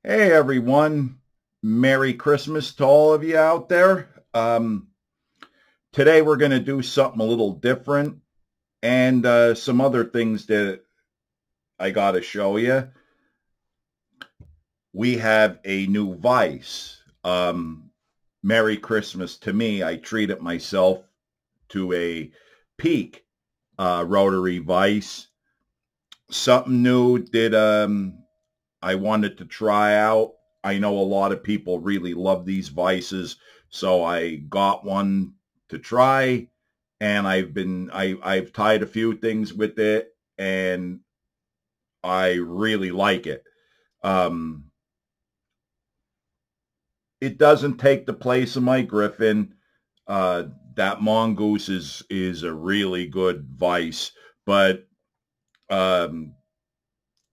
Hey everyone, Merry Christmas to all of you out there. Today we're going to do something a little different and some other things that I got to show you. We have a new vise. Merry Christmas to me. I treated myself to a Peak rotary vise. Something new that I wanted to try out. I know a lot of people really love these vices, so I got one to try, and I've tied a few things with it, and I really like it. Um, it doesn't take the place of my Griffin. Uh, that Mongoose is a really good vice, but um,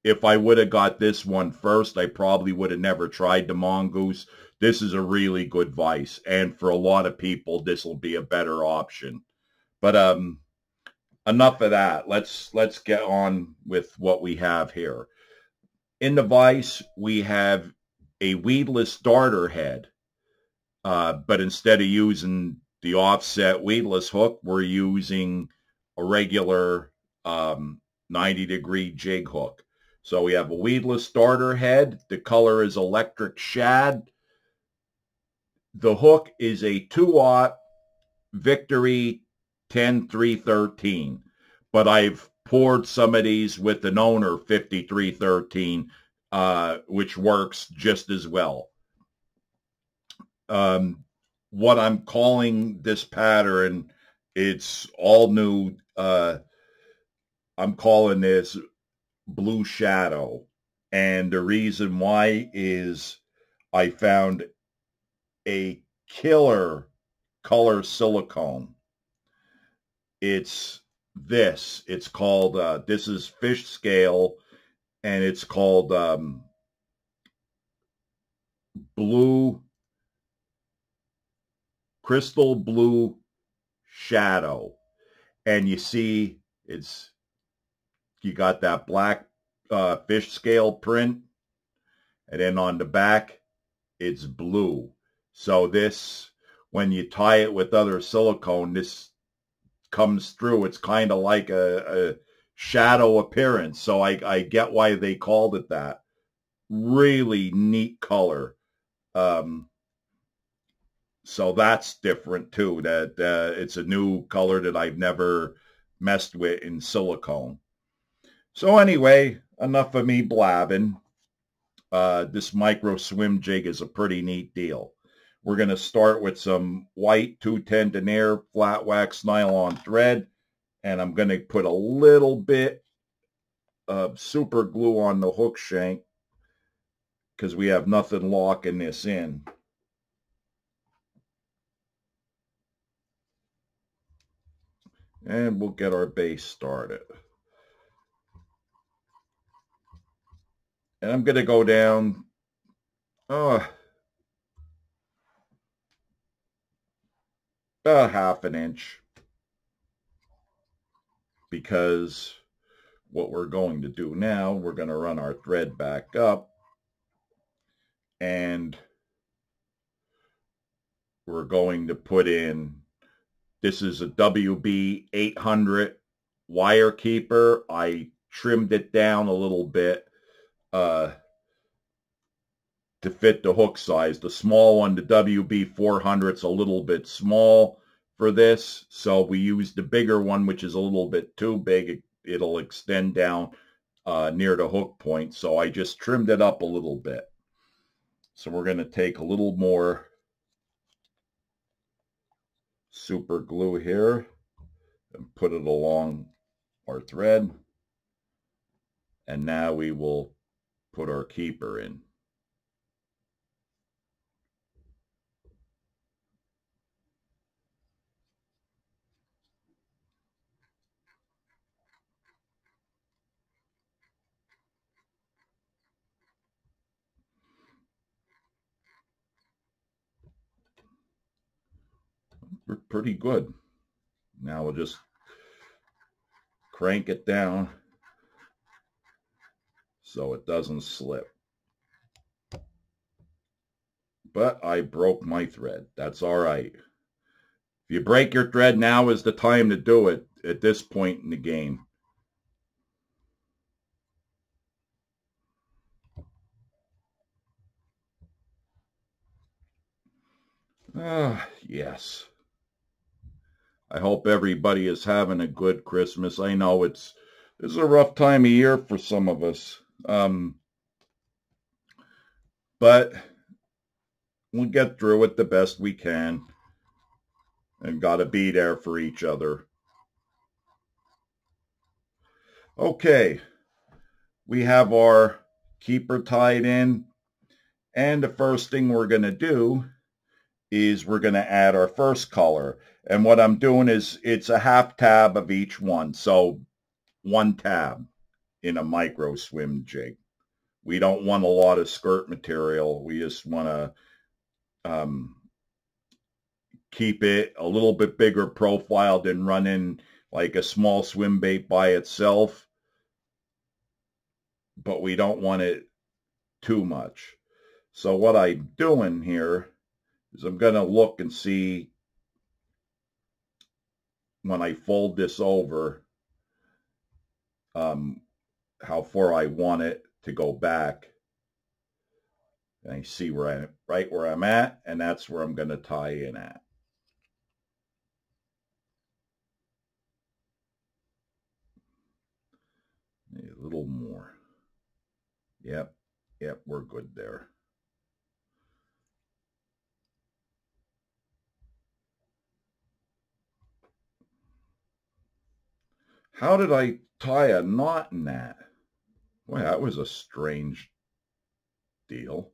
if I would have got this one first, I probably would have never tried the Mongoose. This is a really good vice, and for a lot of people, this will be a better option. But enough of that. Let's get on with what we have here. In the vise, we have a weedless darter head, but instead of using the offset weedless hook, we're using a regular 90-degree jig hook. So we have a weedless starter head. The color is electric shad. The hook is a 2-aught Victory 10313, but I've poured some of these with an owner 5313, which works just as well. What I'm calling this pattern, it's all new. I'm calling this Blue Shadow. And the reason why is I found a killer color silicone. It's this. It's called, this is fish scale, and it's called Crystal Blue Shadow. And you see, you got that black fish scale print, and then on the back it's blue. So this, when you tie it with other silicone, this comes through. It's kind of like a shadow appearance. So I get why they called it that. Really neat color. So that's different too. That it's a new color that I've never messed with in silicone. So anyway, enough of me blabbing. This micro swim jig is a pretty neat deal. We're going to start with some white 210 denier flat wax nylon thread, and I'm going to put a little bit of super glue on the hook shank because we have nothing locking this in. And we'll get our base started. And I'm going to go down about half an inch, because what we're going to do now, we're going to run our thread back up, and we're going to put in, this is a WB 800 wire keeper. I trimmed it down a little bit to fit the hook size. The small one, the WB 400, is a little bit small for this, so we used the bigger one, which is a little bit too big. It'll extend down near the hook point, so I just trimmed it up a little bit. So we're going to take a little more super glue here and put it along our thread, and now we will put our keeper in. We're pretty good. Now we'll just crank it down so it doesn't slip. But I broke my thread. That's all right. If you break your thread, now is the time to do it at this point in the game. Yes. I hope everybody is having a good Christmas. I know it's a rough time of year for some of us. But we'll get through it the best we can and got to be there for each other. Okay, we have our keeper tied in, and the first thing we're going to do is we're going to add our first color. And what I'm doing is it's a half tab of each one. So 1 tab in a micro swim jig. We don't want a lot of skirt material. We just want to keep it a little bit bigger profile than running like a small swim bait by itself. But we don't want it too much. So what I'm doing here is I'm going to look and see when I fold this over how far I want it to go back. And I see right where I'm at, and that's where I'm going to tie in at. A little more. Yep, we're good there. How did I tie a knot in that? Boy, that was a strange deal.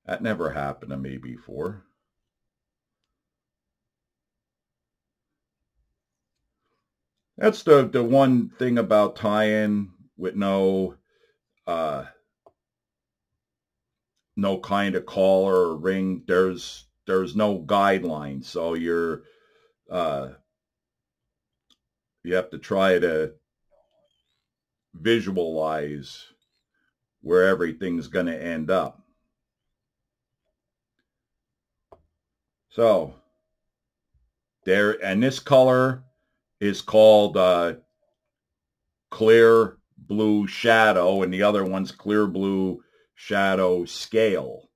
That never happened to me before. That's the one thing about tying with no kind of collar or ring. There's no guidelines, so you have to try to visualize where everything's going to end up. So there, and this color is called clear blue shadow, and the other one's clear blue shadow scale.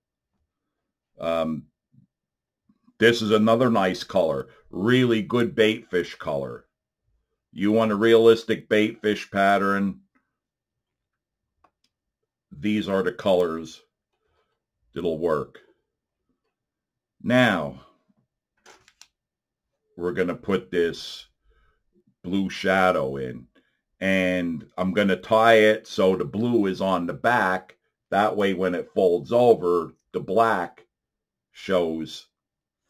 This is another nice color, really good bait fish color. You want a realistic bait fish pattern, these are the colors that'll work. Now, we're going to put this blue shadow in, and I'm going to tie it so the blue is on the back. That way, when it folds over, the black shows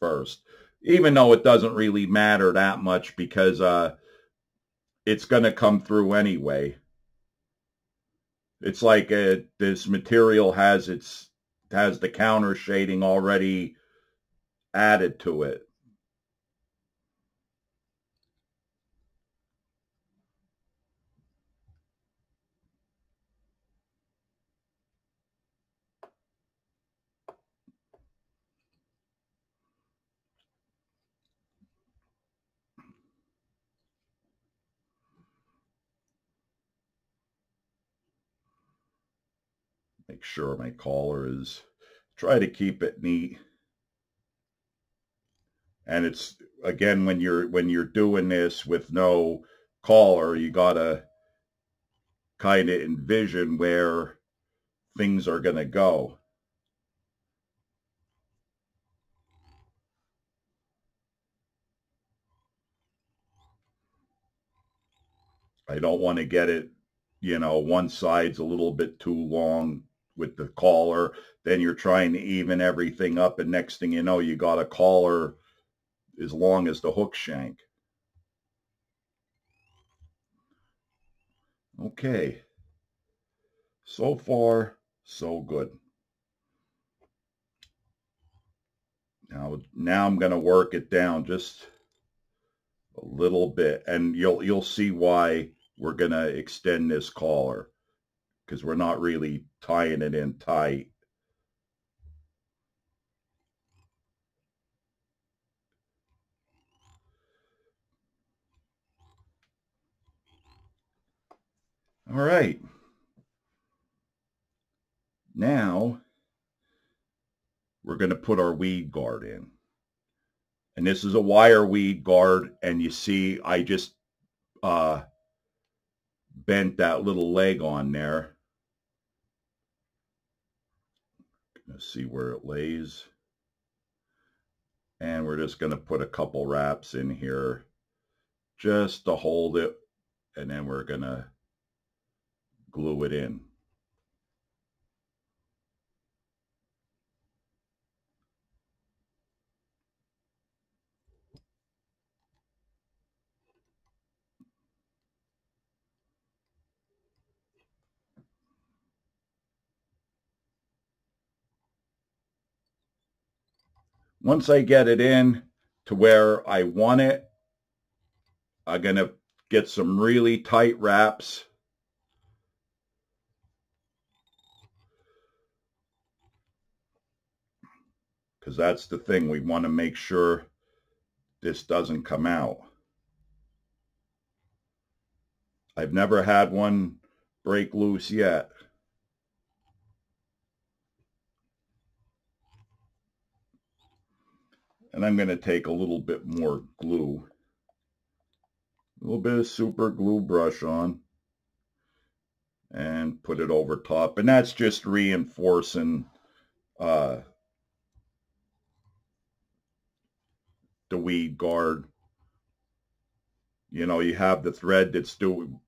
first, even though it doesn't really matter that much because it's going to come through anyway. It's like this material has the counter shading already added to it. Make sure my collar is, try to keep it neat. And it's, again, when you're doing this with no collar, you gotta kind of envision where things are going to go. I don't want to get it, one side's a little bit too long with the collar. Then you're trying to even everything up, and next thing you know, you got a collar as long as the hook shank. Okay. So far, so good. Now I'm going to work it down just a little bit, and you'll see why we're going to extend this collar, because we're not really tying it in tight. All right. Now we're going to put our weed guard in. And this is a wire weed guard. And you see, I just bent that little leg on there. Let's see where it lays. And we're just going to put a couple wraps in here just to hold it. And then we're going to glue it in. Once I get it in to where I want it, I'm going to get some really tight wraps. Because that's the thing, we want to make sure this doesn't come out. I've never had one break loose yet. And I'm going to take a little bit more glue. A little bit of super glue brush on. And put it over top. And that's just reinforcing the weed guard. You know, you have the thread that's doing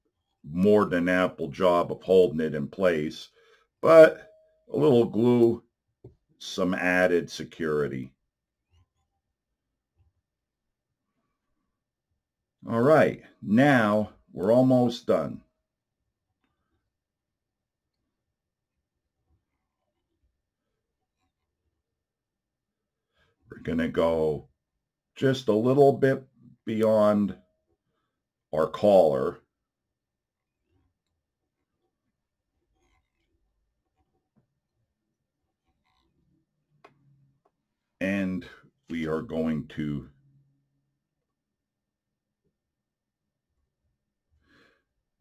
more than an ample job of holding it in place. But a little glue, some added security. All right, now we're almost done. We're going to go just a little bit beyond our collar. And we are going to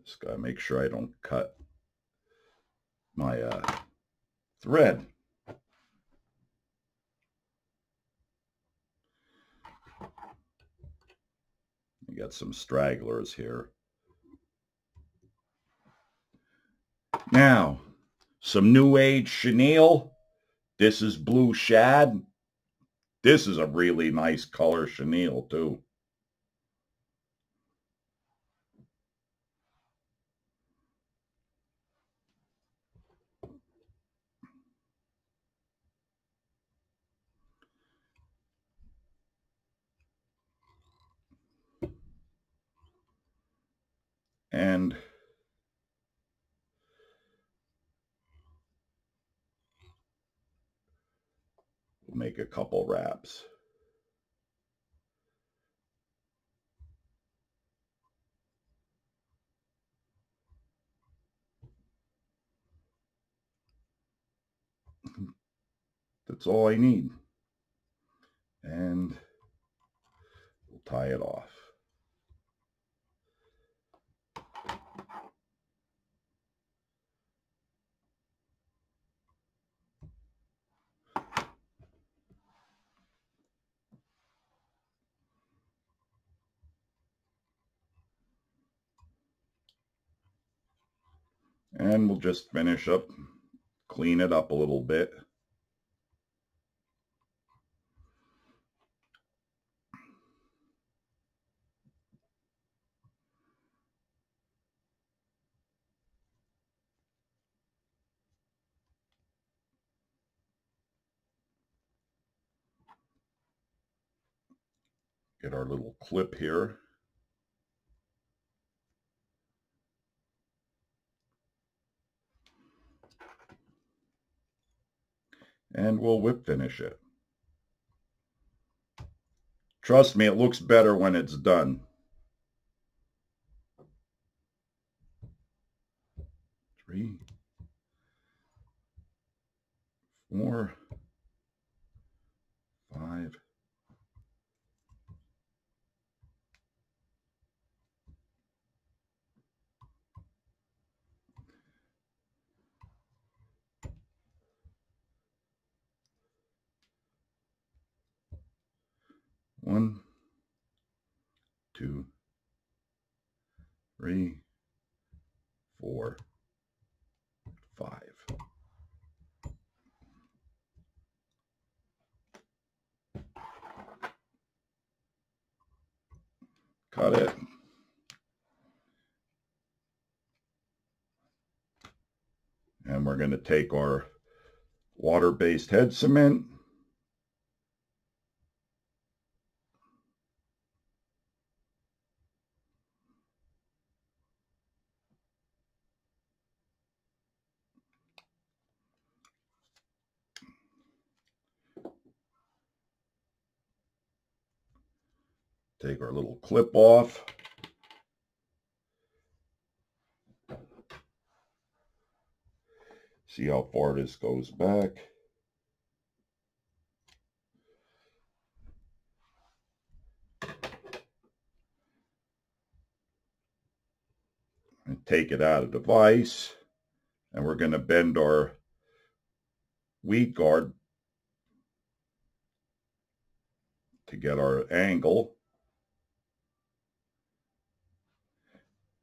just gotta make sure I don't cut my thread. You got some stragglers here. Now, some new age chenille. This is blue shad. This is a really nice color chenille too. And we'll make a couple wraps. That's all I need. And we'll tie it off. And we'll just finish up, clean it up a little bit. Get our little clip here. And we'll whip finish it. Trust me, it looks better when it's done. 3, 4, 5, 1, 2, 3, 4, 5. Cut it. And we're going to take our water-based head cement. Take our little clip off. See how far this goes back. And take it out of the vise. And we're going to bend our weed guard to get our angle.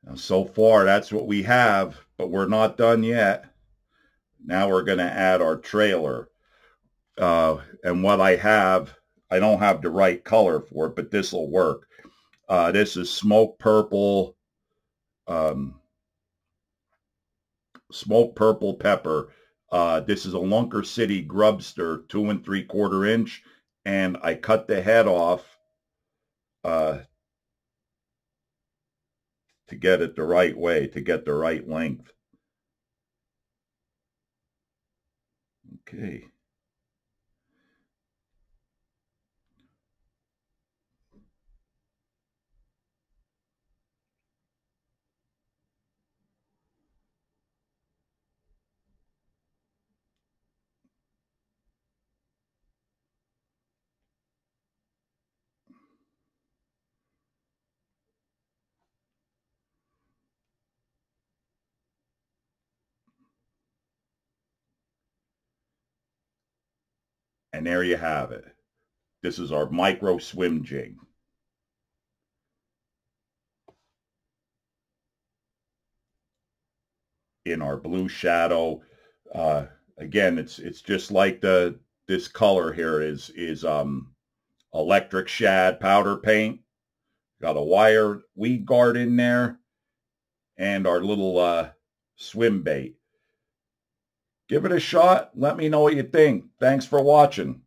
Now, so far, that's what we have, but we're not done yet. Now we're going to add our trailer. And what I don't have the right color for it, but this will work. This is smoke purple pepper. This is a Lunker City Grubster 2 3/4 inch, and I cut the head off to get it the right way, to get the right length. Okay. And there you have it. This is our micro swim jig. In our blue shadow. Again, it's just like this color here is electric shad powder paint. Got a wire weed guard in there, and our little swim bait. Give it a shot. Let me know what you think. Thanks for watching.